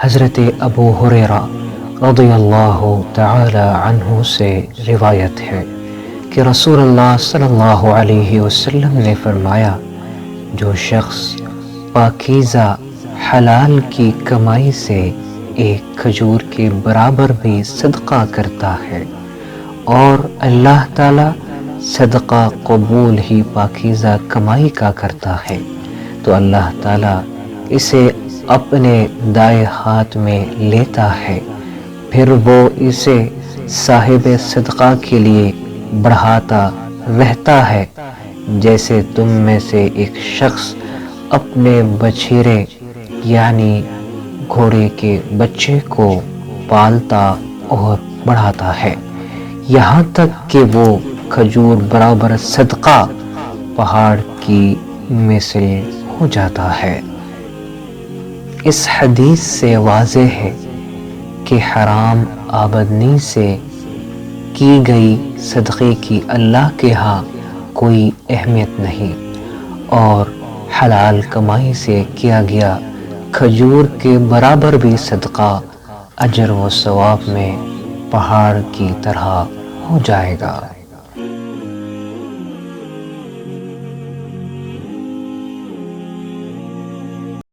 حضرت ابو ہریرہ رضی اللہ تعالی عنہ سے روایت ہے کہ رسول اللہ صلی اللہ علیہ وسلم نے فرمایا، جو شخص پاکیزہ حلال کی کمائی سے ایک کھجور کے برابر بھی صدقہ کرتا ہے اور اللہ تعالی صدقہ قبول ہی پاکیزہ کمائی کا کرتا ہے، تو اللہ تعالی اسے اپنے دائیں ہاتھ میں لیتا ہے، پھر وہ اسے صاحب صدقہ کے لیے بڑھاتا رہتا ہے، جیسے تم میں سے ایک شخص اپنے بچھیرے یعنی گھوڑے کے بچے کو پالتا اور بڑھاتا ہے، یہاں تک کہ وہ کھجور برابر صدقہ پہاڑ کی مثل ہو جاتا ہے۔ اس حدیث سے واضح ہے کہ حرام آمدنی سے کی گئی صدقے کی اللہ کے ہاں کوئی اہمیت نہیں، اور حلال کمائی سے کیا گیا کھجور کے برابر بھی صدقہ اجر و ثواب میں پہاڑ کی طرح ہو جائے گا۔